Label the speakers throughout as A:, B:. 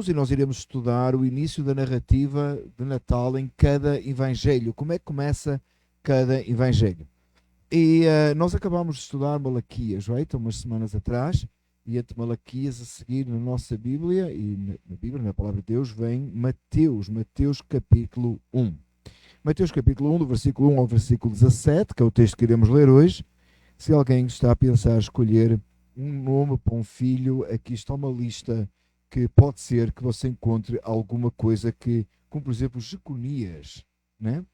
A: E nós iremos estudar o início da narrativa de Natal em cada Evangelho. Como é que começa cada Evangelho? E nós acabámos de estudar Malaquias, right? Há umas semanas atrás, e entre Malaquias a seguir na nossa Bíblia, e na Bíblia, na Palavra de Deus, vem Mateus capítulo 1. Mateus capítulo 1, do versículo 1 ao versículo 17, que é o texto que iremos ler hoje. Se alguém está a pensar escolher um nome para um filho, aqui está uma lista que pode ser que você encontre alguma coisa que, como por exemplo, Jeconias, né?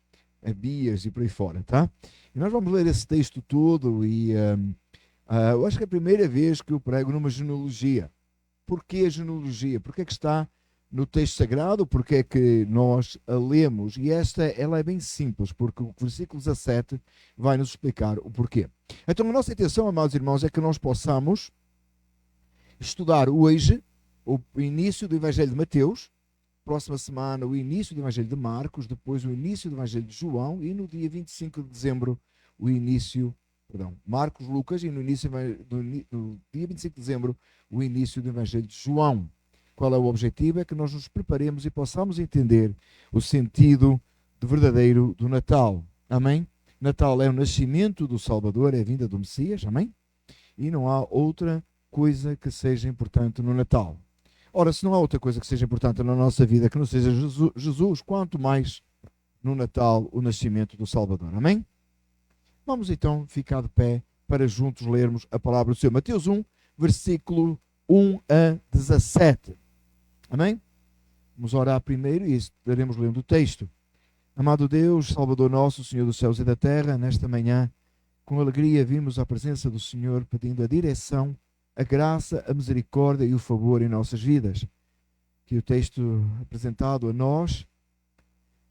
A: Abias e por aí fora, tá? E nós vamos ler esse texto todo e eu acho que é a primeira vez que eu prego numa genealogia. Porquê a genealogia? Porquê é que está no texto sagrado? Porquê é que nós a lemos? E ela é bem simples, porque o versículo 17 vai nos explicar o porquê. Então a nossa intenção, amados irmãos, é que nós possamos estudar hoje o início do Evangelho de Mateus, próxima semana o início do Evangelho de Marcos, depois o início do Evangelho de João e no dia 25 de dezembro Marcos, Lucas e no dia 25 de dezembro o início do Evangelho de João. Qual é o objetivo? É que nós nos preparemos e possamos entender o sentido verdadeiro do Natal. Amém? Natal é o nascimento do Salvador, é a vinda do Messias. Amém? E não há outra coisa que seja importante no Natal. Ora, se não há outra coisa que seja importante na nossa vida que não seja Jesus, quanto mais no Natal o nascimento do Salvador. Amém? Vamos então ficar de pé para juntos lermos a palavra do Senhor. Mateus 1, versículo 1 a 17. Amém? Vamos orar primeiro e estaremos lendo o texto. Amado Deus, Salvador nosso, Senhor dos céus e da terra, nesta manhã, com alegria vimos à presença do Senhor pedindo a direção, a graça, a misericórdia e o favor em nossas vidas. Que o texto apresentado a nós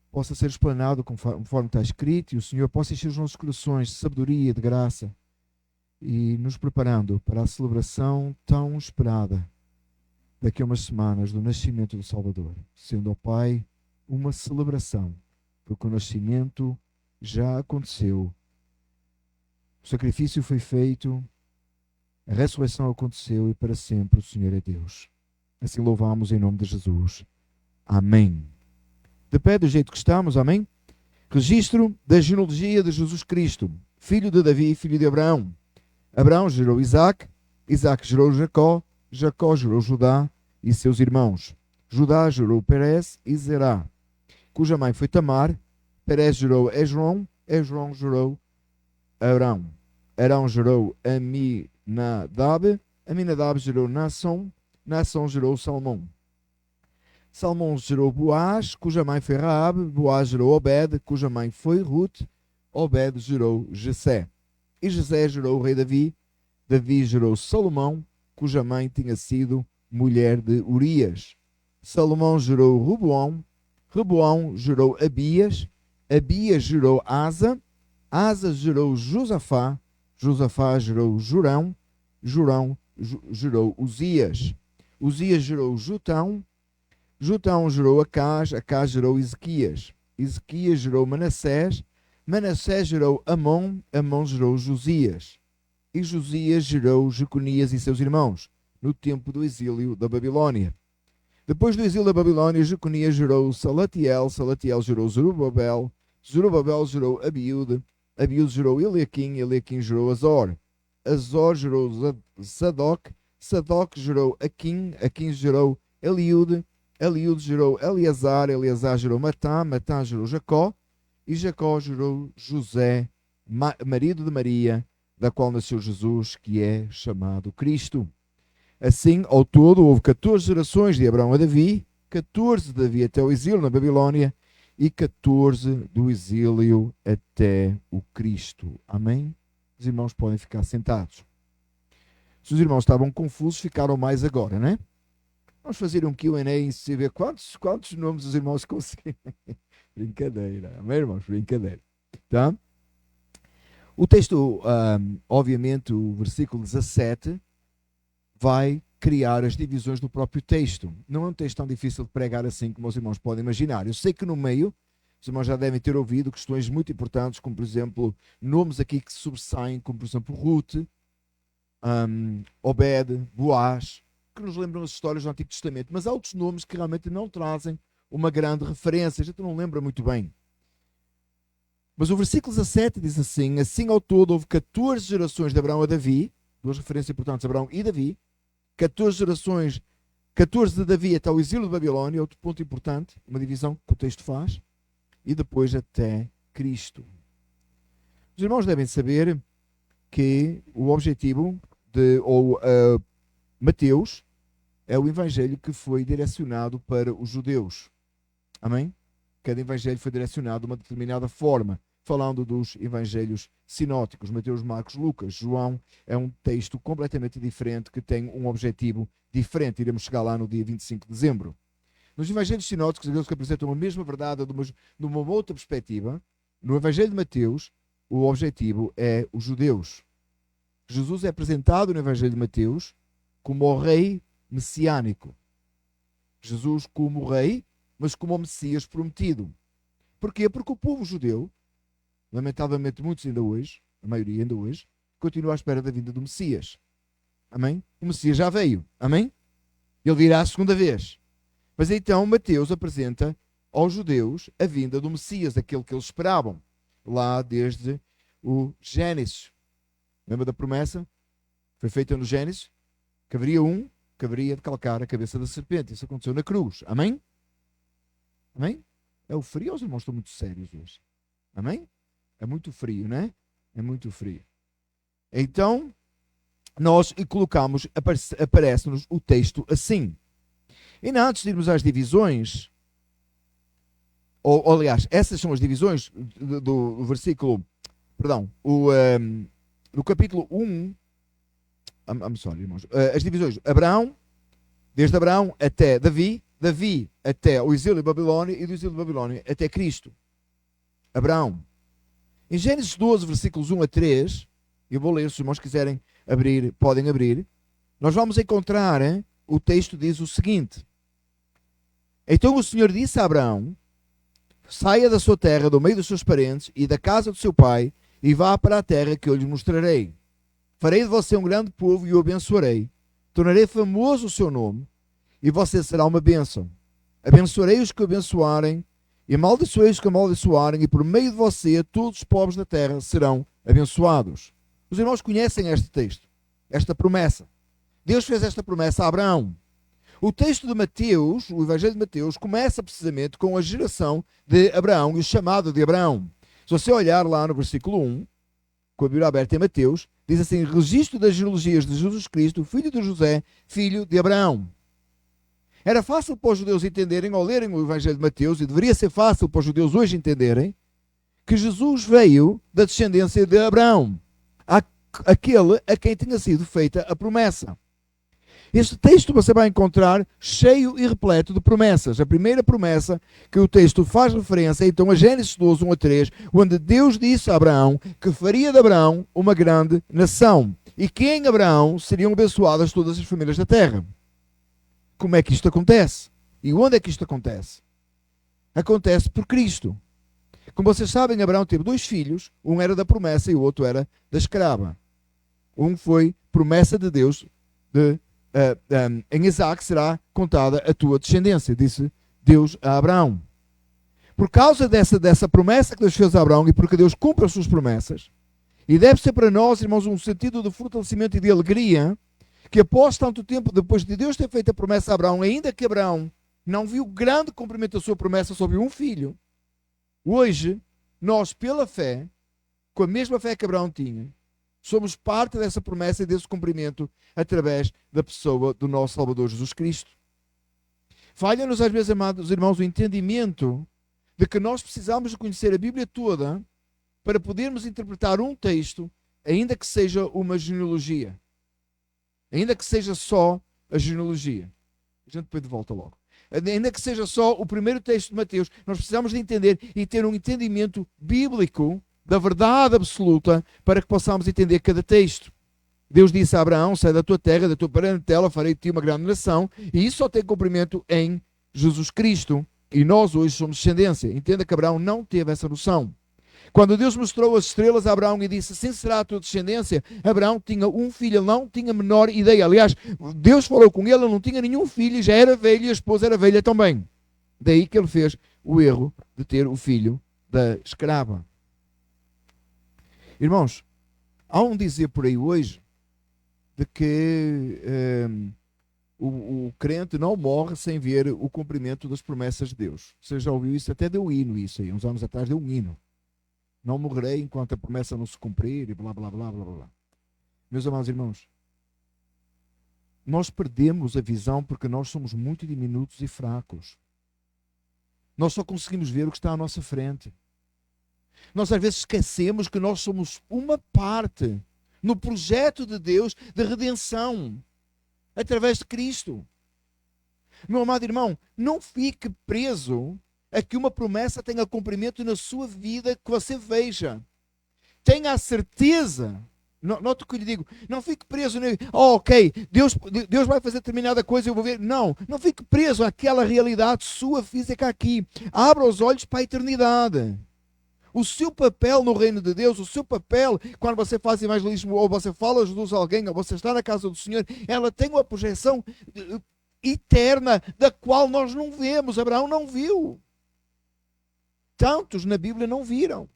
A: possa ser explanado conforme está escrito e o Senhor possa encher os nossos corações de sabedoria e de graça e nos preparando para a celebração tão esperada daqui a umas semanas do nascimento do Salvador, sendo, ó Pai, uma celebração, porque o nascimento já aconteceu, o sacrifício foi feito, a ressurreição aconteceu e para sempre o Senhor é Deus. Assim louvamos em nome de Jesus. Amém. De pé do jeito que estamos, amém? Registro da genealogia de Jesus Cristo, filho de Davi, filho de Abraão. Abraão gerou Isaac, Isaac gerou Jacó, Jacó gerou Judá e seus irmãos. Judá gerou Perez e Zerá, cuja mãe foi Tamar. Perez gerou Esrom, Esrom gerou Arão. Arão gerou Aminadab, Aminadab gerou Naasson, Naasson gerou Salmão. Salmão gerou Boaz, cuja mãe foi Raabe. Boaz gerou Obed, cuja mãe foi Ruth. Obed gerou Jessé. E Jessé gerou o rei Davi. Davi gerou Salomão, cuja mãe tinha sido mulher de Urias. Salomão gerou Roboão. Roboão gerou Abias. Abias gerou Asa. Asa gerou Josafá. Josafá gerou Jorão. Jorão gerou Uzias. Uzias gerou Jotão. Jotão gerou Acás. Acás gerou Ezequias. Ezequias gerou Manassés. Manassés gerou Amon. Amon gerou Josias. E Josias gerou Jeconias e seus irmãos, no tempo do exílio da Babilônia. Depois do exílio da Babilônia, Jeconias gerou Salatiel. Salatiel gerou Zorobabel. Zorobabel gerou Abiúde. Abiúde gerou Eliaquim. Eliaquim gerou Azor. Azor gerou Sadoc. Sadoc gerou Aquim. Aquim gerou Eliúde. Eliúde gerou Eleazar. Eleazar gerou Matá. Matá gerou Jacó. E Jacó gerou José, marido de Maria, da qual nasceu Jesus, que é chamado Cristo. Assim, ao todo, houve 14 gerações de Abraão a Davi, 14 de Davi até o exílio na Babilônia e 14 do exílio até o Cristo. Amém? Os irmãos podem ficar sentados. Se os irmãos estavam confusos, ficaram mais agora, né? Vamos fazer um Q&A e ver quantos nomes os irmãos conseguem. Brincadeira. Amém, irmãos? Brincadeira. Tá? O texto, obviamente, o versículo 17, vai criar as divisões do próprio texto. Não é um texto tão difícil de pregar assim como os irmãos podem imaginar. Eu sei que no meio, os irmãos já devem ter ouvido questões muito importantes, como por exemplo, nomes aqui que sobressaem, como por exemplo Ruth, Obed, Boaz, que nos lembram as histórias do Antigo Testamento, mas há outros nomes que realmente não trazem uma grande referência, a gente não lembra muito bem. Mas o versículo 17 diz assim: assim ao todo houve 14 gerações de Abraão a Davi, duas referências importantes, Abraão e Davi, 14 gerações, 14 de Davi até o exílio de Babilónia, outro ponto importante, uma divisão que o texto faz, e depois até Cristo. Os irmãos devem saber que o objetivo de Mateus é o evangelho que foi direcionado para os judeus. Amém? Cada evangelho foi direcionado de uma determinada forma, falando dos evangelhos sinóticos, Mateus, Marcos, Lucas. João é um texto completamente diferente, que tem um objetivo diferente. Iremos chegar lá no dia 25 de dezembro. Nos evangelhos sinóticos, aqueles que apresentam a mesma verdade de uma outra perspectiva, no evangelho de Mateus, o objetivo é os judeus. Jesus é apresentado no evangelho de Mateus como o rei messiânico. Jesus como rei, mas como o Messias prometido. Porquê? Porque o povo judeu, lamentavelmente muitos ainda hoje, a maioria ainda hoje, continua à espera da vinda do Messias. Amém? O Messias já veio. Amém? Ele virá a segunda vez. Mas então Mateus apresenta aos judeus a vinda do Messias, aquele que eles esperavam, lá desde o Gênesis. Lembra da promessa? Foi feita no Gênesis que haveria um que haveria de calcar a cabeça da serpente. Isso aconteceu na cruz. Amém? Amém? É o frio, os irmãos estão muito sérios hoje. Amém? É muito frio, não é? É muito frio. Então, nós colocamos, aparece-nos o texto assim. E antes de irmos às divisões, ou aliás, essas são as divisões do versículo, perdão, no capítulo 1, I'm sorry, irmãos, as divisões, Abraão, desde Abraão até Davi, Davi até o exílio de Babilónia e do exílio de Babilónia até Cristo. Abraão. Em Gênesis 12, versículos 1 a 3, eu vou ler, se os irmãos quiserem abrir, podem abrir, nós vamos encontrar, o texto diz o seguinte: então o Senhor disse a Abraão: saia da sua terra, do meio dos seus parentes e da casa do seu pai, e vá para a terra que eu lhe mostrarei. Farei de você um grande povo e o abençoarei. Tornarei famoso o seu nome, e você será uma bênção. Abençoarei os que o abençoarem, e amaldiçoarei os que amaldiçoarem, e por meio de você todos os povos da terra serão abençoados. Os irmãos conhecem este texto, esta promessa. Deus fez esta promessa a Abraão. O texto de Mateus, o Evangelho de Mateus, começa precisamente com a geração de Abraão e o chamado de Abraão. Se você olhar lá no versículo 1, com a Bíblia aberta em Mateus, diz assim: registro das genealogias de Jesus Cristo, filho de José, filho de Abraão. Era fácil para os judeus entenderem, ao lerem o Evangelho de Mateus, e deveria ser fácil para os judeus hoje entenderem, que Jesus veio da descendência de Abraão, aquele a quem tinha sido feita a promessa. Este texto você vai encontrar cheio e repleto de promessas. A primeira promessa que o texto faz referência é então a Gênesis 12, 1 a 3, onde Deus disse a Abraão que faria de Abraão uma grande nação e que em Abraão seriam abençoadas todas as famílias da terra. Como é que isto acontece? E onde é que isto acontece? Acontece por Cristo. Como vocês sabem, Abraão teve dois filhos, um era da promessa e o outro era da escrava. Um foi promessa de Deus em Isaac será contada a tua descendência, disse Deus a Abraão. Por causa dessa promessa que Deus fez a Abraão e porque Deus cumpre as suas promessas, e deve ser para nós, irmãos, um sentido de fortalecimento e de alegria, que após tanto tempo, depois de Deus ter feito a promessa a Abraão, ainda que Abraão não viu grande cumprimento da sua promessa sobre um filho, hoje, nós, pela fé, com a mesma fé que Abraão tinha, somos parte dessa promessa e desse cumprimento através da pessoa do nosso Salvador Jesus Cristo. Falha-nos às vezes, amados irmãos, o entendimento de que nós precisamos de conhecer a Bíblia toda para podermos interpretar um texto, ainda que seja uma genealogia. Ainda que seja só a genealogia. A gente depois de volta logo. Ainda que seja só o primeiro texto de Mateus, nós precisamos de entender e ter um entendimento bíblico da verdade absoluta para que possamos entender cada texto. Deus disse a Abraão: sai da tua terra, da tua parentela, farei de ti uma grande nação, e isso só tem cumprimento em Jesus Cristo, e nós hoje somos descendência. Entenda que Abraão não teve essa noção. Quando Deus mostrou as estrelas a Abraão e disse, assim será a tua descendência, Abraão tinha um filho, ele não tinha a menor ideia. Aliás, Deus falou com ele não tinha nenhum filho, já era velho e a esposa era velha também. Daí que ele fez o erro de ter o filho da escrava. Irmãos, há um dizer por aí hoje de que o crente não morre sem ver o cumprimento das promessas de Deus. Você já ouviu isso? Até deu hino isso aí, uns anos atrás deu um hino. Não morrerei enquanto a promessa não se cumprir e blá blá blá blá blá. Meus amados irmãos, nós perdemos a visão porque nós somos muito diminutos e fracos. Nós só conseguimos ver o que está à nossa frente. Nós às vezes esquecemos que nós somos uma parte no projeto de Deus de redenção através de Cristo. Meu amado irmão, não fique preso a que uma promessa tenha cumprimento na sua vida que você veja. Tenha a certeza. Note o que eu lhe digo. Não fique preso. Ok, Deus vai fazer determinada coisa, eu vou ver. Não fique preso àquela realidade sua física aqui. Abra os olhos para a eternidade. O seu papel no reino de Deus, o seu papel quando você faz evangelismo, ou você fala Jesus a alguém, ou você está na casa do Senhor, ela tem uma projeção eterna da qual nós não vemos. Abraão não viu. Tantos na Bíblia não viram.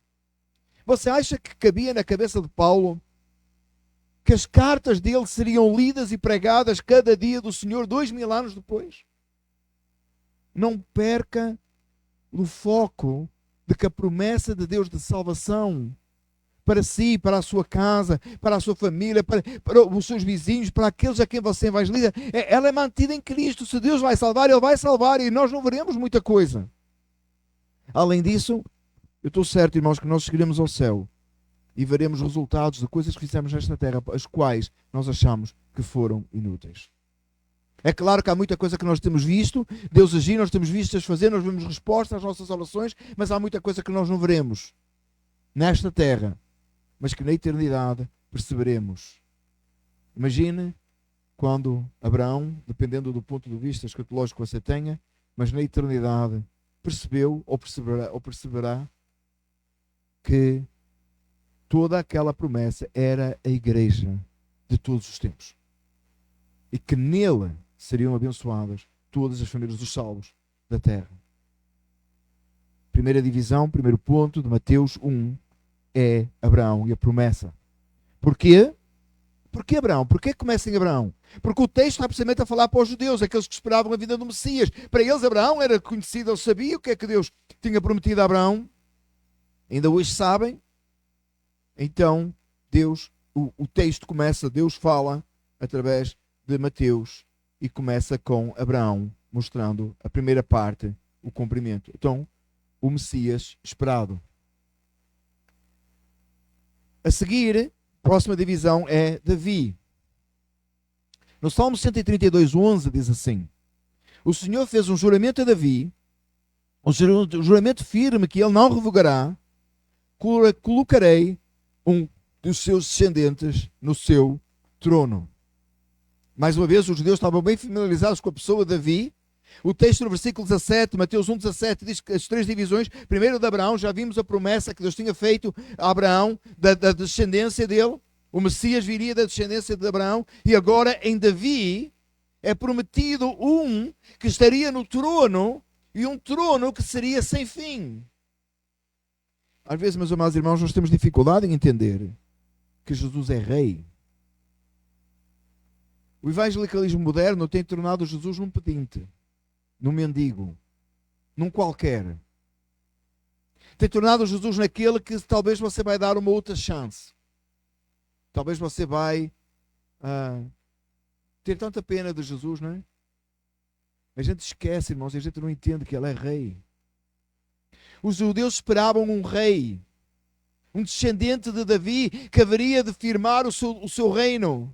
A: Você acha que cabia na cabeça de Paulo que as cartas dele seriam lidas e pregadas cada dia do Senhor 2000 anos depois? Não perca o foco de que a promessa de Deus de salvação para si, para a sua casa, para a sua família, para os seus vizinhos, para aqueles a quem você evangeliza, ela é mantida em Cristo. Se Deus vai salvar, Ele vai salvar e nós não veremos muita coisa. Além disso, eu estou certo, irmãos, que nós chegaremos ao céu e veremos resultados de coisas que fizemos nesta terra, as quais nós achamos que foram inúteis. É claro que há muita coisa que nós temos visto, Deus agir, nós temos visto-as fazer, nós vemos respostas às nossas orações, mas há muita coisa que nós não veremos nesta terra, mas que na eternidade perceberemos. Imagine quando Abraão, dependendo do ponto de vista escatológico que você tenha, mas na eternidade percebeu ou perceberá que toda aquela promessa era a igreja de todos os tempos. E que nele seriam abençoadas todas as famílias dos salvos da terra. Primeira divisão, primeiro ponto de Mateus 1 é Abraão e a promessa. Porquê? Porquê Abraão? Porquê começa em Abraão? Porque o texto está precisamente a falar para os judeus, aqueles que esperavam a vida do Messias. Para eles Abraão era conhecido, ele sabia o que é que Deus tinha prometido a Abraão. Ainda hoje sabem. Então, Deus, o texto começa, Deus fala através de Mateus e começa com Abraão, mostrando a primeira parte, o cumprimento. Então, o Messias esperado. A seguir, a próxima divisão é Davi. No Salmo 132:11 diz assim: o Senhor fez um juramento a Davi, um juramento firme que ele não revogará, colocarei um dos seus descendentes no seu trono. Mais uma vez, os judeus estavam bem familiarizados com a pessoa de Davi. O texto no versículo 17, Mateus 1:17, diz que as três divisões, primeiro de Abraão, já vimos a promessa que Deus tinha feito a Abraão, da descendência dele. O Messias viria da descendência de Abraão. E agora em Davi é prometido um que estaria no trono, e um trono que seria sem fim. Às vezes, meus amados irmãos, nós temos dificuldade em entender que Jesus é rei. O evangelicalismo moderno tem tornado Jesus num pedinte, num mendigo, num qualquer. Tem tornado Jesus naquele que talvez você vai dar uma outra chance. Talvez você vai ter tanta pena de Jesus, não é? A gente esquece, irmãos, e a gente não entende que ele é rei. Os judeus esperavam um rei, um descendente de Davi que haveria de firmar o seu reino.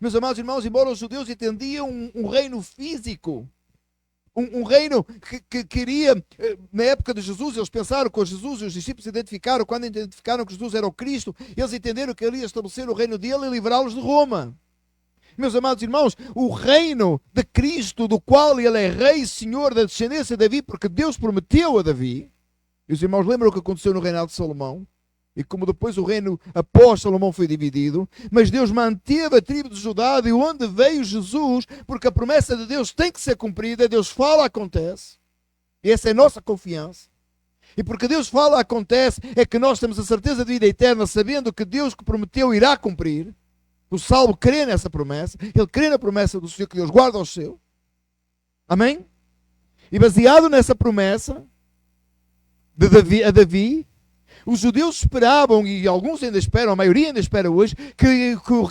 A: Meus amados irmãos, embora os judeus entendiam um reino físico, um reino que queria, na época de Jesus, eles pensaram com Jesus, e os discípulos identificaram, quando identificaram que Jesus era o Cristo, eles entenderam que ele ia estabelecer o reino dele e livrá-los de Roma. Meus amados irmãos, o reino de Cristo, do qual ele é rei e senhor da descendência de Davi, porque Deus prometeu a Davi, E os irmãos lembram o que aconteceu no reinado de Salomão? E como depois o reino após Salomão foi dividido, mas Deus manteve a tribo de Judá de onde veio Jesus, porque a promessa de Deus tem que ser cumprida, Deus fala, acontece. E essa é a nossa confiança. E porque Deus fala, acontece, é que nós temos a certeza de vida eterna, sabendo que Deus que prometeu irá cumprir. O salvo crê nessa promessa, ele crê na promessa do Senhor, que Deus guarda o seu. Amém? E baseado nessa promessa de Davi, os judeus esperavam, e alguns ainda esperam, a maioria ainda espera hoje,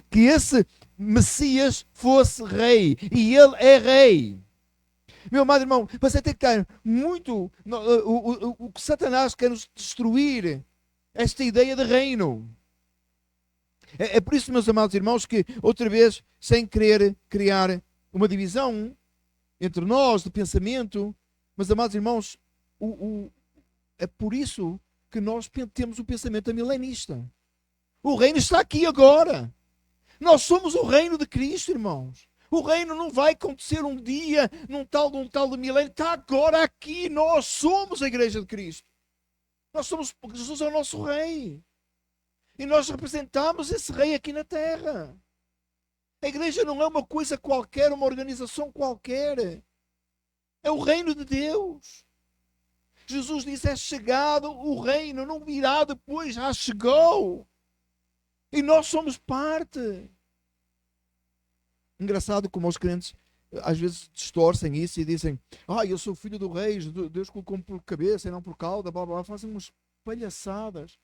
A: que esse Messias fosse rei. E ele é rei. Meu amado irmão, você tem que estar muito... O que Satanás quer nos destruir, esta ideia de reino. É por isso, meus amados irmãos, que outra vez, sem querer criar uma divisão entre nós de pensamento, mas, amados irmãos, é por isso que nós temos o pensamento milenista. O reino está aqui agora. Nós somos o reino de Cristo, irmãos. O reino não vai acontecer um dia num tal de milênio. Está agora aqui. Nós somos a igreja de Cristo. Nós somos, Jesus é o nosso rei. E nós representamos esse rei aqui na terra. A igreja não é uma coisa qualquer, uma organização qualquer. É o reino de Deus. Jesus disse, é chegado o reino, não virá depois, já chegou. E nós somos parte. Engraçado como os crentes às vezes distorcem isso e dizem, eu sou filho do rei, Deus colocou-me por cabeça e não por cauda, blá, blá, blá. Fazem umas palhaçadas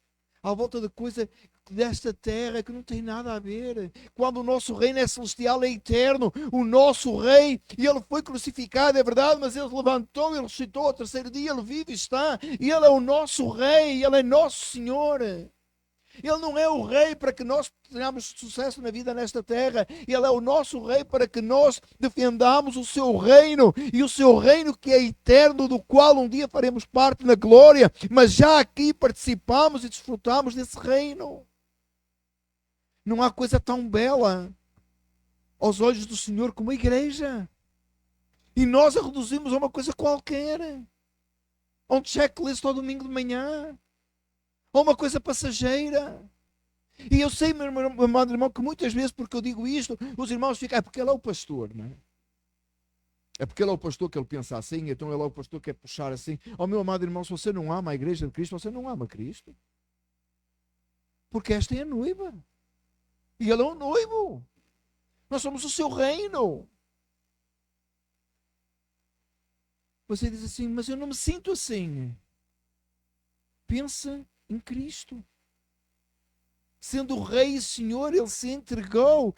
A: à volta de coisa desta terra que não tem nada a ver. Quando o nosso reino é celestial, é eterno, o nosso rei, e ele foi crucificado, é verdade, mas ele levantou, ele ressuscitou ao terceiro dia, ele vive e está, e ele é o nosso rei, ele é nosso Senhor. Ele não é o rei para que nós tenhamos sucesso na vida nesta terra. Ele é o nosso rei para que nós defendamos o seu reino. E o seu reino que é eterno, do qual um dia faremos parte na glória. Mas já aqui participamos e desfrutamos desse reino. Não há coisa tão bela aos olhos do Senhor como a igreja. E nós a reduzimos a uma coisa qualquer. A um checklist ao domingo de manhã. Ou uma coisa passageira. E eu sei, meu amado irmão, que muitas vezes, porque eu digo isto, os irmãos ficam, é porque ele é o pastor, não é? É porque ele é o pastor que ele pensa assim, então ele é o pastor que quer puxar assim. Meu amado irmão, se você não ama a igreja de Cristo, você não ama Cristo. Porque esta é a noiva. E ele é o noivo. Nós somos o seu reino. Você diz assim, mas eu não me sinto assim. Pensa em Cristo. Sendo o Rei e Senhor, Ele se entregou.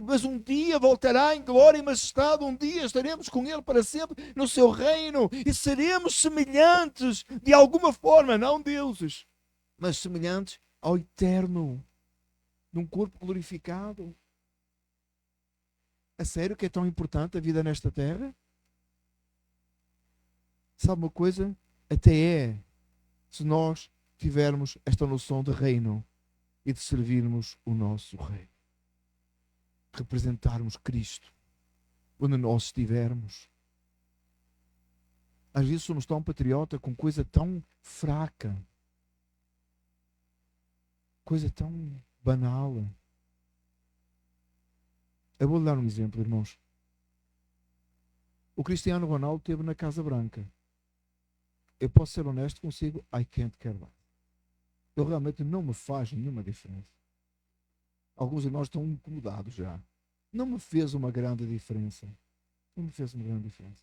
A: Mas um dia voltará em glória e majestade. Um dia estaremos com Ele para sempre no seu reino. E seremos semelhantes de alguma forma, não deuses, mas semelhantes ao eterno. Num corpo glorificado. A sério que é tão importante a vida nesta terra? Sabe uma coisa? Até é, se nós tivermos esta noção de reino e de servirmos o nosso rei. Representarmos Cristo onde nós estivermos. Às vezes somos tão patriota com coisa tão fraca. Coisa tão banal. Eu vou dar um exemplo, irmãos. O Cristiano Ronaldo esteve na Casa Branca. Eu posso ser honesto consigo, I can't care less. Ele realmente não me faz nenhuma diferença. Alguns de nós estão incomodados já. Não me fez uma grande diferença. Não me fez uma grande diferença.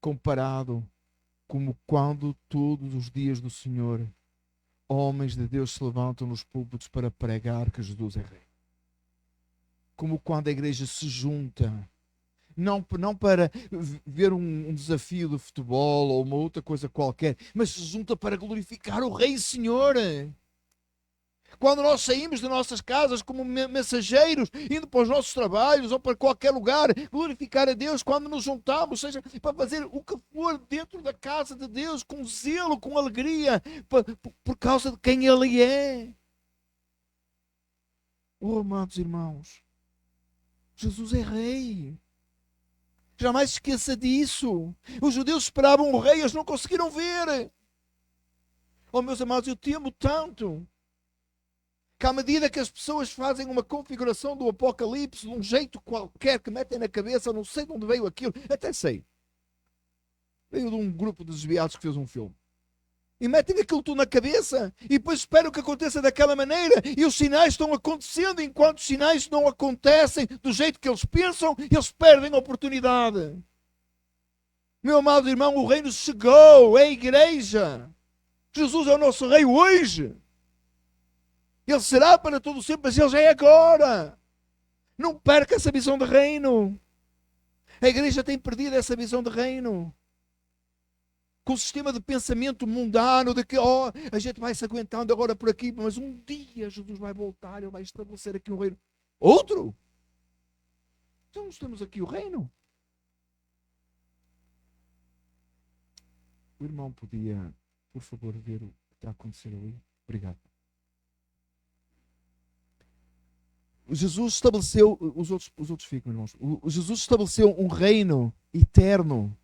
A: Comparado como quando todos os dias do Senhor, homens de Deus se levantam nos púlpitos para pregar que Jesus é rei. Como quando a igreja se junta, não para ver um desafio de futebol ou uma outra coisa qualquer, mas se junta para glorificar o Rei e Senhor. Quando nós saímos de nossas casas como mensageiros, indo para os nossos trabalhos ou para qualquer lugar, glorificar a Deus, quando nos juntamos, seja para fazer o que for dentro da casa de Deus, com zelo, com alegria, por causa de quem Ele é. Oh, amados irmãos, Jesus é Rei. Jamais esqueça disso. Os judeus esperavam o rei, eles não conseguiram ver. Oh, meus amados, eu temo tanto que à medida que as pessoas fazem uma configuração do Apocalipse de um jeito qualquer que metem na cabeça, não sei de onde veio aquilo, até sei. Veio de um grupo de desviados que fez um filme. E metem aquilo tudo na cabeça e depois esperam que aconteça daquela maneira e os sinais estão acontecendo. Enquanto os sinais não acontecem do jeito que eles pensam, eles perdem a oportunidade. Meu amado irmão, o reino chegou, é a igreja. Jesus é o nosso rei hoje. Ele será para todo sempre, mas ele já é agora. Não perca essa visão de reino. A igreja tem perdido essa visão de reino. Com o sistema de pensamento mundano de que a gente vai se aguentando agora por aqui, mas um dia Jesus vai voltar, ele vai estabelecer aqui um reino. Outro? Então nós temos aqui o reino. O irmão podia, por favor, ver o que está a acontecer ali? Obrigado. Jesus estabeleceu, os outros ficam, irmãos. Jesus estabeleceu um reino eterno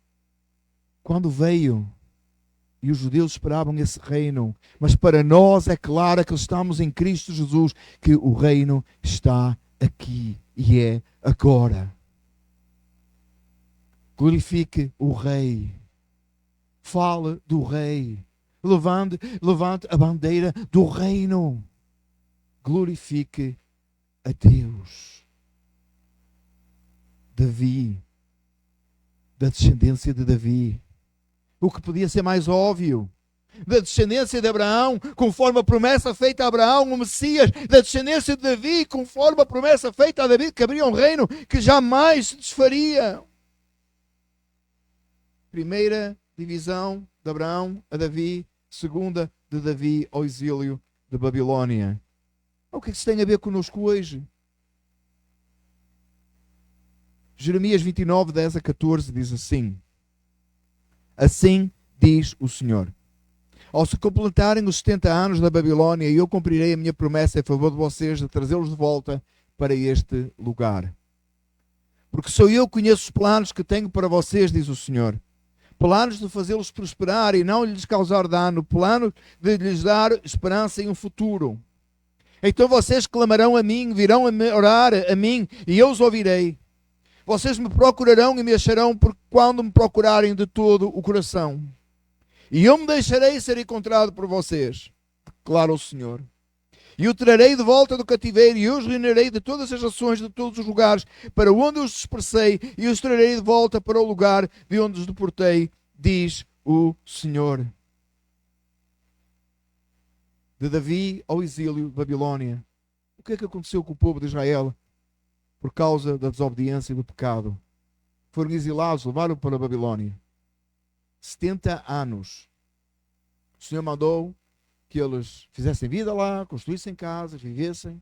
A: quando veio. E os judeus esperavam esse reino. Mas para nós é claro que estamos em Cristo Jesus, que o reino está aqui e é agora. Glorifique o Rei. Fale do Rei. Levante a bandeira do reino. Glorifique a Deus. Davi, da descendência de Davi, o que podia ser mais óbvio, da descendência de Abraão, conforme a promessa feita a Abraão, o Messias, da descendência de Davi, conforme a promessa feita a Davi, que abriria um reino que jamais se desfaria. Primeira divisão de Abraão a Davi, segunda de Davi ao exílio de Babilônia. O que é que isso tem a ver connosco hoje? Jeremias 29, 10 a 14 diz assim: assim diz o Senhor: ao se completarem os 70 anos da Babilônia, eu cumprirei a minha promessa em favor de vocês de trazê-los de volta para este lugar. Porque só eu conheço os planos que tenho para vocês, diz o Senhor. Planos de fazê-los prosperar e não lhes causar dano. Planos de lhes dar esperança em um futuro. Então vocês clamarão a mim, virão a orar a mim, e eu os ouvirei. Vocês me procurarão e me acharão quando me procurarem de todo o coração. E eu me deixarei ser encontrado por vocês, declara o Senhor. E o trarei de volta do cativeiro, e eu os reunirei de todas as nações, de todos os lugares, para onde os dispersei, e os trarei de volta para o lugar de onde os deportei, diz o Senhor. De Davi ao exílio de Babilônia. O que é que aconteceu com o povo de Israel por causa da desobediência e do pecado? Foram exilados, levaram para a Babilônia. 70 anos. O Senhor mandou que eles fizessem vida lá, construíssem casas, vivessem,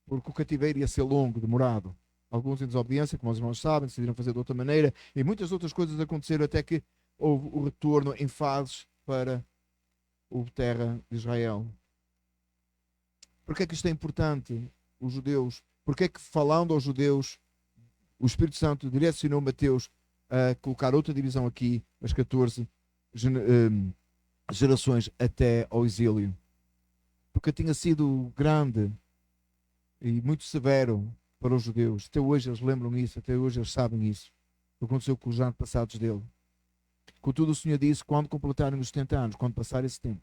A: porque o cativeiro ia ser longo, demorado. Alguns em desobediência, como os irmãos sabem, decidiram fazer de outra maneira, e muitas outras coisas aconteceram até que houve o retorno em fases para a terra de Israel. Porquê é que isto é importante? Os judeus, porquê é que falando aos judeus, o Espírito Santo direcionou Mateus a colocar outra divisão aqui, as 14 gerações até ao exílio? Porque tinha sido grande e muito severo para os judeus. Até hoje eles lembram isso, até hoje eles sabem isso. O que aconteceu com os antepassados dele. Contudo, o Senhor disse, quando completarem os 70 anos, quando passar esse tempo,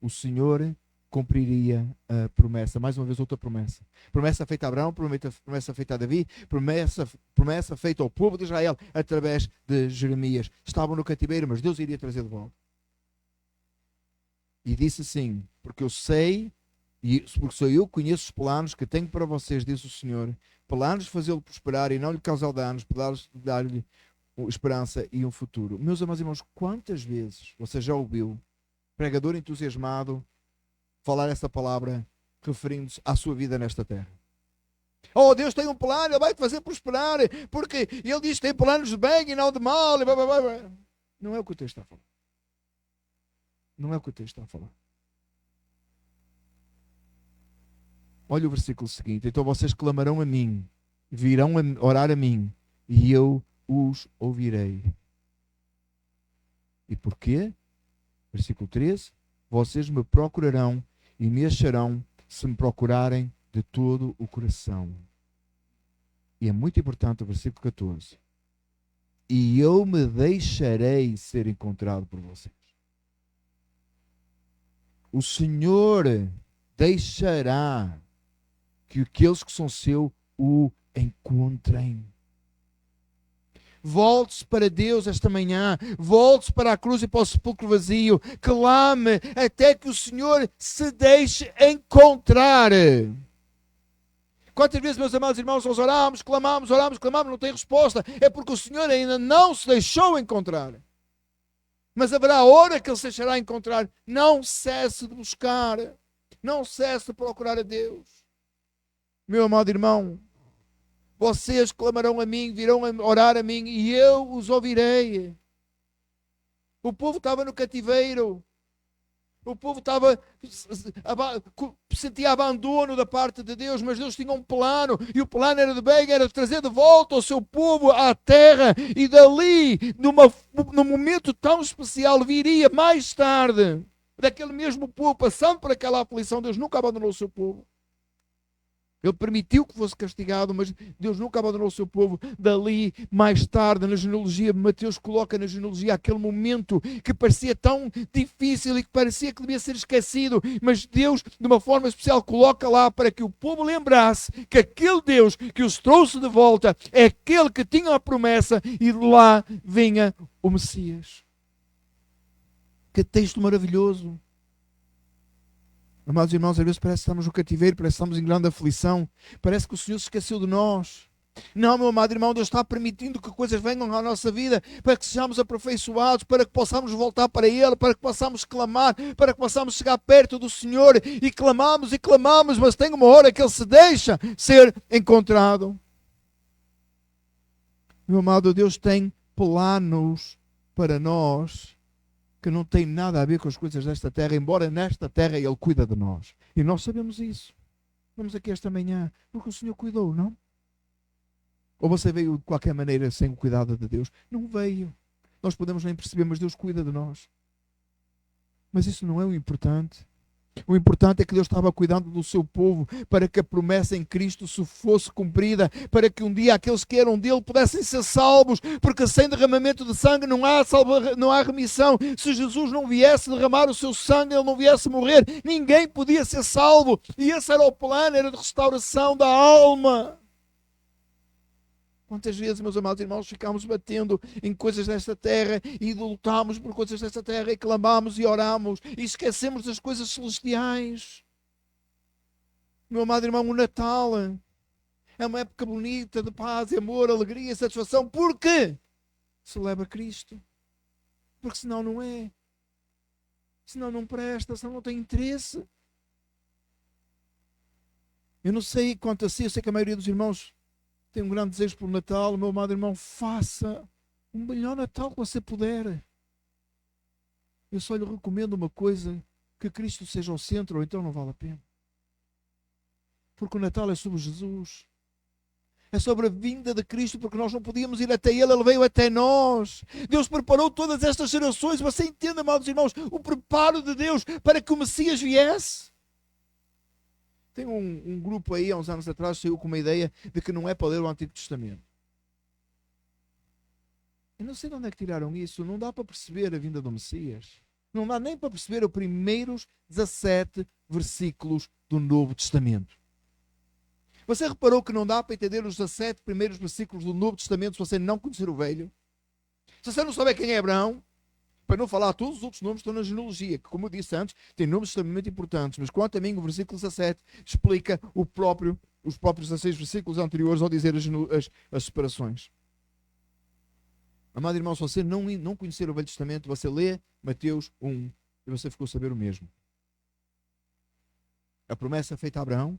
A: o Senhor cumpriria a promessa. Mais uma vez, outra promessa. Promessa feita a Abraão, promessa feita a Davi, promessa feita ao povo de Israel através de Jeremias. Estavam no cativeiro, mas Deus iria trazer de volta. E disse assim, porque eu sei, porque sou eu que conheço os planos que tenho para vocês, diz o Senhor, planos de fazê-lo prosperar e não lhe causar danos, planos de dar-lhe esperança e um futuro. Meus amados irmãos, quantas vezes você já ouviu pregador entusiasmado falar essa palavra referindo-se à sua vida nesta terra? Oh, Deus tem um plano, Ele vai te fazer prosperar, porque Ele diz que tem planos de bem e não de mal. E blá, blá, blá. Não é o que o texto está a falar. Não é o que o texto está a falar. Olha o versículo seguinte. Então vocês clamarão a mim, virão a orar a mim, e eu os ouvirei. E porquê? Versículo 13. Vocês me procurarão e me acharão se me procurarem de todo o coração. E é muito importante o versículo 14. E eu me deixarei ser encontrado por vocês. O Senhor deixará que aqueles que são seu o encontrem. Volte-se para Deus esta manhã, volte-se para a cruz e para o sepulcro vazio, clame até que o Senhor se deixe encontrar. Quantas vezes, meus amados irmãos, nós oramos, clamamos, não tem resposta, é porque o Senhor ainda não se deixou encontrar. Mas haverá hora que Ele se deixará encontrar. Não cesse de buscar, não cesse de procurar a Deus. Meu amado irmão, vocês clamarão a mim, virão orar a mim e eu os ouvirei. O povo estava no cativeiro. O povo sentia abandono da parte de Deus, mas Deus tinha um plano, e o plano era de bem, era de trazer de volta o seu povo à terra, e dali, num momento tão especial, viria mais tarde, daquele mesmo povo, passando por aquela aflição. Deus nunca abandonou o seu povo. Ele permitiu que fosse castigado, mas Deus nunca abandonou o seu povo. Dali, mais tarde, na genealogia, Mateus coloca na genealogia aquele momento que parecia tão difícil e que parecia que devia ser esquecido, mas Deus, de uma forma especial, coloca lá para que o povo lembrasse que aquele Deus que os trouxe de volta é aquele que tinha a promessa, e de lá vinha o Messias. Que texto maravilhoso! Amados irmãos, às vezes parece que estamos no cativeiro, parece que estamos em grande aflição, parece que o Senhor se esqueceu de nós. Não, meu amado irmão, Deus está permitindo que coisas venham à nossa vida para que sejamos aperfeiçoados, para que possamos voltar para Ele, para que possamos clamar, para que possamos chegar perto do Senhor, e clamamos, mas tem uma hora que Ele se deixa ser encontrado. Meu amado, Deus tem planos para nós que não tem nada a ver com as coisas desta terra, embora nesta terra Ele cuida de nós. E nós sabemos isso. Vamos aqui esta manhã porque o Senhor cuidou, não? Ou você veio de qualquer maneira sem o cuidado de Deus? Não veio. Nós podemos nem perceber, mas Deus cuida de nós. Mas isso não é o importante. O importante é que Deus estava cuidando do seu povo para que a promessa em Cristo se fosse cumprida, para que um dia aqueles que eram dele pudessem ser salvos, porque sem derramamento de sangue não há remissão. Se Jesus não viesse derramar o seu sangue, ele não viesse morrer, ninguém podia ser salvo. E esse era o plano, era de restauração da alma. Quantas vezes, meus amados irmãos, ficámos batendo em coisas desta terra e lutámos por coisas desta terra e clamamos e oramos e esquecemos das coisas celestiais. Meu amado irmão, o Natal é uma época bonita de paz, amor, alegria, satisfação. Por quê? Celebra Cristo. Porque senão não é. Senão não presta, senão não tem interesse. Eu não sei quanto a si, eu sei que a maioria dos irmãos tem um grande desejo pelo Natal. Meu amado irmão, faça o melhor Natal que você puder. Eu só lhe recomendo uma coisa: que Cristo seja o centro, ou então não vale a pena. Porque o Natal é sobre Jesus. É sobre a vinda de Cristo, porque nós não podíamos ir até Ele, Ele veio até nós. Deus preparou todas estas gerações. Você entende, amados irmãos, o preparo de Deus para que o Messias viesse? Tem um grupo aí, há uns anos atrás, saiu com uma ideia de que não é para ler o Antigo Testamento. Eu não sei de onde é que tiraram isso. Não dá para perceber a vinda do Messias. Não dá nem para perceber os primeiros 17 versículos do Novo Testamento. Você reparou que não dá para entender os 17 primeiros versículos do Novo Testamento se você não conhecer o Velho? Se você não souber quem é Abraão, para não falar todos os outros nomes que estão na genealogia, que, como eu disse antes, tem nomes extremamente importantes, mas quanto a mim, o versículo 17 explica os próprios 16 versículos anteriores ao dizer as separações. Amado irmão, se você não conhecer o Velho Testamento, você lê Mateus 1 e você ficou a saber o mesmo. A promessa feita a Abraão,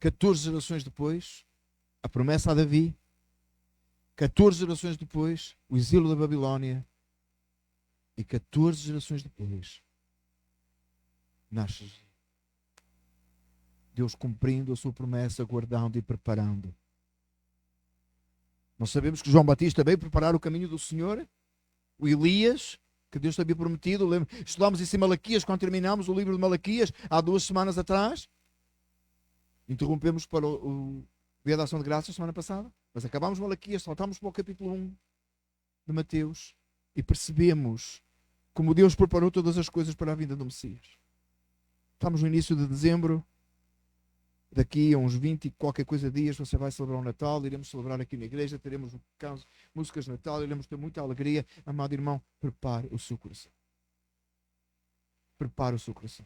A: 14 gerações depois, a promessa a Davi, 14 gerações depois, o exílio da Babilónia, e 14 gerações depois, nasce Deus cumprindo a sua promessa, guardando e preparando. Nós sabemos que João Batista veio preparar o caminho do Senhor, o Elias, que Deus te havia prometido. Estudámos isso em Malaquias, quando terminámos o livro de Malaquias, há 2 semanas atrás. Interrompemos para o Dia da Ação de Graças, semana passada. Mas acabámos Malaquias, saltámos para o capítulo 1 de Mateus e percebemos como Deus preparou todas as coisas para a vinda do Messias. Estamos no início de dezembro. Daqui a uns 20 e qualquer coisa dias você vai celebrar o Natal, iremos celebrar aqui na igreja, teremos músicas de Natal, iremos ter muita alegria. Amado irmão, prepare o seu coração. Prepare o seu coração.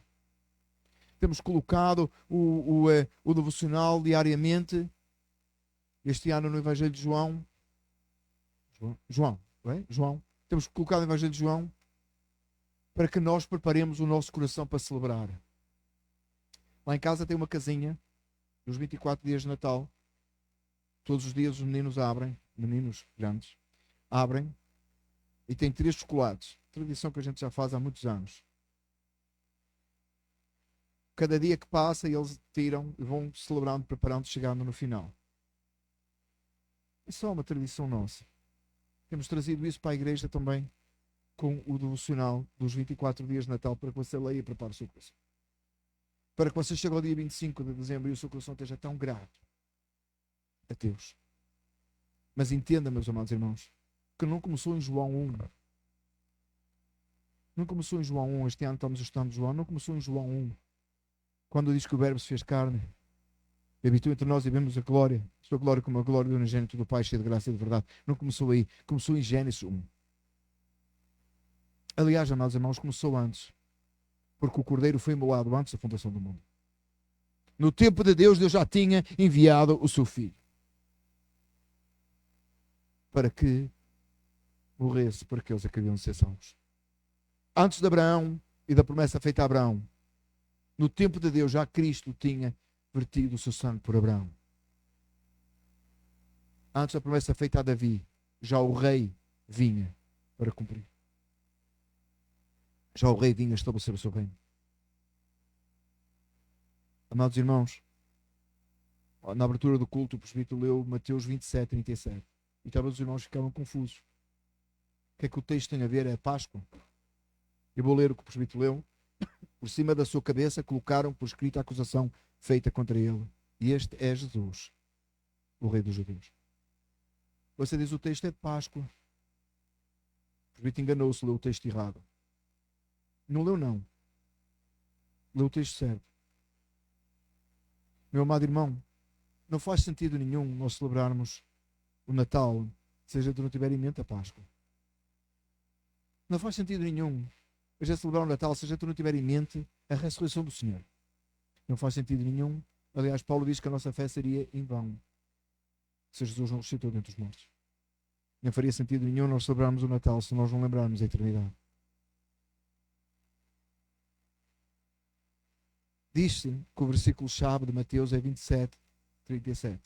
A: Temos colocado o devocional diariamente, este ano no Evangelho de João. João. Temos colocado o Evangelho de João para que nós preparemos o nosso coração para celebrar. Lá em casa tem uma casinha, nos 24 dias de Natal, todos os dias os meninos grandes, abrem e tem 3 chocolates. Tradição que a gente já faz há muitos anos. Cada dia que passa eles tiram e vão celebrando, preparando, chegando no final. É só uma tradição nossa. Temos trazido isso para a igreja também, com o devocional dos 24 dias de Natal, para que você leia e prepare o seu coração. Para que você chegue ao dia 25 de dezembro e o seu coração esteja tão grato a Deus. Mas entenda, meus amados irmãos, que não começou em João 1. Não começou em João 1. Este ano estamos estudando João. Não começou em João 1. Quando diz que o Verbo se fez carne e habitou entre nós e vemos a glória, sua glória como a glória do unigênito do Pai, cheio de graça e de verdade. Não começou aí. Começou em Gênesis 1. Aliás, amados irmãos, começou antes. Porque o Cordeiro foi imolado antes da fundação do mundo. No tempo de Deus, Deus já tinha enviado o seu Filho. Para que morresse por aqueles a que haviam de ser salvos. Antes de Abraão e da promessa feita a Abraão, no tempo de Deus, já Cristo tinha vertido o seu sangue por Abraão. Antes da promessa feita a Davi, já o rei vinha para cumprir. Já o rei vinha estabelecer o seu reino. Amados irmãos, na abertura do culto, o presbítero leu Mateus 27, 37. E talvez os irmãos ficaram confusos. O que é que o texto tem a ver? É a Páscoa. Eu vou ler o que o presbítero leu. Por cima da sua cabeça colocaram por escrito a acusação feita contra ele. E este é Jesus, o rei dos judeus. Você diz o texto é de Páscoa. O presbítero enganou-se, leu o texto errado. Não leu não. Leu o texto certo. Meu amado irmão, não faz sentido nenhum nós celebrarmos o Natal, seja tu não tiver em mente a Páscoa. Não faz sentido nenhum a gente celebrar o Natal, seja tu não tiver em mente a ressurreição do Senhor. Não faz sentido nenhum. Aliás, Paulo diz que a nossa fé seria em vão se Jesus não ressuscitou dentre os mortos. Não faria sentido nenhum nós celebrarmos o Natal se nós não lembrarmos a eternidade. Diz-se que o versículo-chave de Mateus é 27, 37.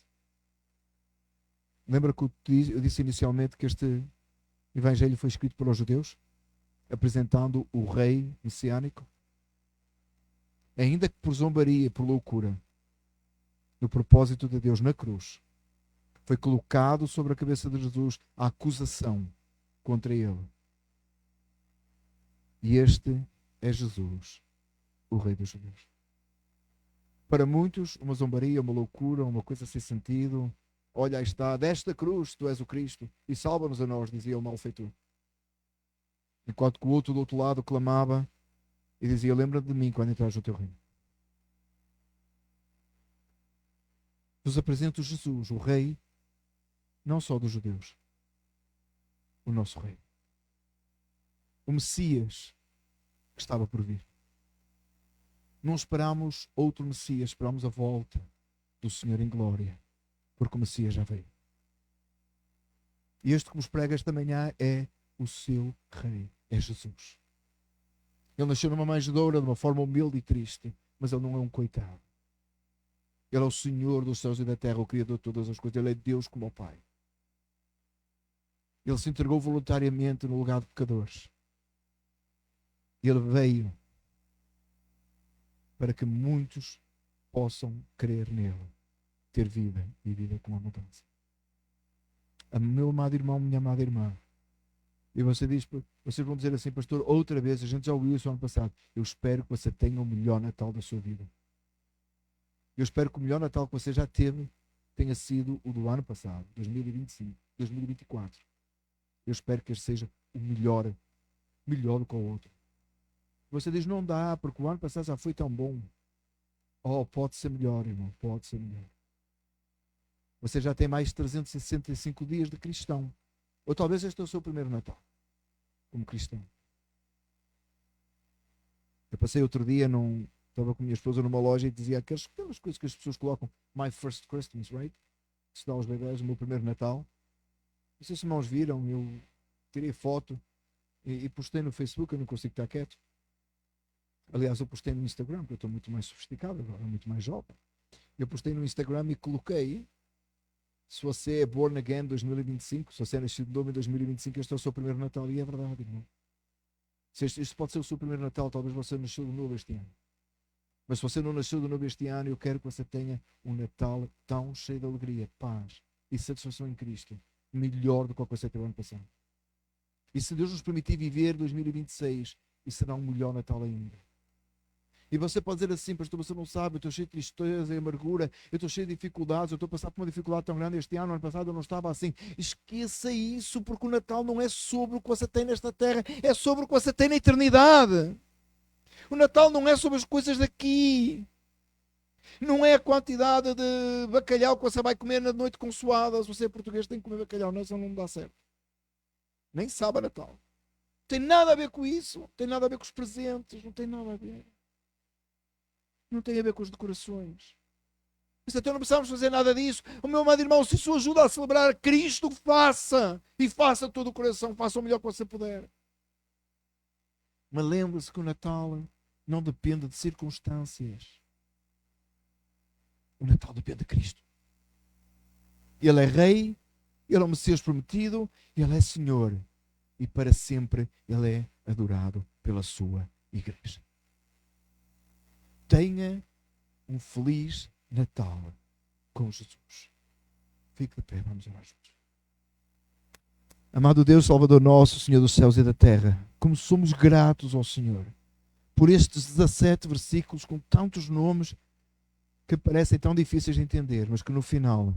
A: Lembra que eu disse inicialmente que este Evangelho foi escrito pelos judeus, apresentando o rei messiânico? Ainda que por zombaria e por loucura, no propósito de Deus na cruz, foi colocado sobre a cabeça de Jesus a acusação contra ele. E este é Jesus, o rei dos judeus. Para muitos, uma zombaria, uma loucura, uma coisa sem sentido. Olha, aí está, desta cruz, tu és o Cristo, e salva-nos a nós, dizia o malfeitor. Enquanto que o outro do outro lado clamava e dizia, lembra-te de mim quando entrares no teu reino. Nos apresenta Jesus, o rei, não só dos judeus, o nosso rei. O Messias que estava por vir. Não esperamos outro Messias, esperamos a volta do Senhor em glória, porque o Messias já veio. E este que nos prega esta manhã é o seu rei, é Jesus. Ele nasceu numa manjedoura, de uma forma humilde e triste, mas ele não é um coitado. Ele é o Senhor dos céus e da terra, o Criador de todas as coisas. Ele é Deus como o Pai. Ele se entregou voluntariamente no lugar de pecadores. Ele veio para que muitos possam crer nele, ter vida e vida com abundância. Meu amado irmão, minha amada irmã, E você diz, vocês vão dizer assim, pastor, outra vez, a gente já ouviu isso ano passado. Eu espero que você tenha o melhor Natal da sua vida. Eu espero que o melhor Natal que você já teve tenha sido o do ano passado, 2025, 2024. Eu espero que este seja o melhor do que o outro. Você diz, não dá, porque o ano passado já foi tão bom. Oh, pode ser melhor, irmão, pode ser melhor. Você já tem mais de 365 dias de cristão. Ou talvez este é o seu primeiro Natal, como cristão. Eu passei outro dia, estava com a minha esposa numa loja e dizia aquelas coisas que as pessoas colocam, My First Christmas, right? Se dá aos bebés, o meu primeiro Natal. Não sei se irmãos viram, eu tirei foto e postei no Facebook, eu não consigo estar quieto. Aliás, eu postei no Instagram, porque eu estou muito mais sofisticado agora, muito mais jovem. Eu postei no Instagram e coloquei, se você é born again 2025, se você é nascido de novo em 2025, este é o seu primeiro Natal. E é verdade, irmão. Este pode ser o seu primeiro Natal, talvez você nasceu de novo este ano. Mas se você não nasceu de novo este ano, eu quero que você tenha um Natal tão cheio de alegria, paz e satisfação em Cristo, melhor do que você teve ano passado. E se Deus nos permitir viver 2026, isso será um melhor Natal ainda. E você pode dizer assim, pastor, você não sabe, eu estou cheio de tristeza e amargura, eu estou cheio de dificuldades, eu estou a passar por uma dificuldade tão grande este ano passado eu não estava assim. Esqueça isso, porque o Natal não é sobre o que você tem nesta terra, é sobre o que você tem na eternidade. O Natal não é sobre as coisas daqui. Não é a quantidade de bacalhau que você vai comer na noite consoada. Se você é português tem que comer bacalhau, não, senão não dá certo. Nem sabe a Natal. Não tem nada a ver com isso, não tem nada a ver com os presentes, não tem nada a ver. Não tem a ver com as decorações. Então não precisamos fazer nada disso. O meu amado irmão, se isso ajuda a celebrar Cristo, faça. E faça todo o coração, faça o melhor que você puder. Mas lembre-se que o Natal não depende de circunstâncias. O Natal depende de Cristo. Ele é Rei, Ele é o Messias prometido, Ele é Senhor. E para sempre Ele é adorado pela sua igreja. Tenha um feliz Natal com Jesus. Fique de pé, vamos orar juntos. Amado Deus, Salvador nosso, Senhor dos céus e da terra, como somos gratos ao Senhor por estes 17 versículos com tantos nomes que parecem tão difíceis de entender, mas que no final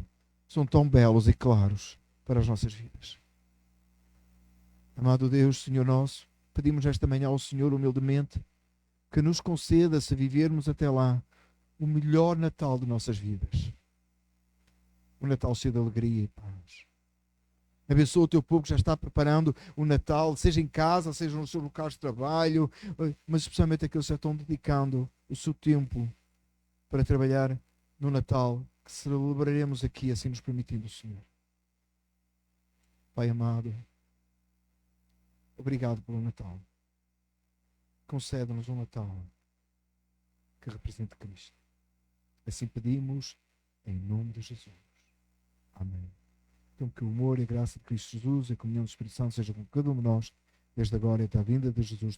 A: são tão belos e claros para as nossas vidas. Amado Deus, Senhor nosso, pedimos esta manhã ao Senhor humildemente que nos conceda, se vivermos até lá, o melhor Natal de nossas vidas. Um Natal cheio de alegria e paz. Abençoa o teu povo que já está preparando o Natal, seja em casa, seja nos seus locais de trabalho, mas especialmente aqueles que já estão dedicando o seu tempo para trabalhar no Natal, que celebraremos aqui, assim nos permitindo o Senhor. Pai amado, obrigado pelo Natal. Concede-nos um Natal que represente Cristo. Assim pedimos em nome de Jesus. Amém. Então que o amor e a graça de Cristo Jesus e a comunhão do Espírito Santo seja com cada um de nós, desde agora e até a vinda de Jesus.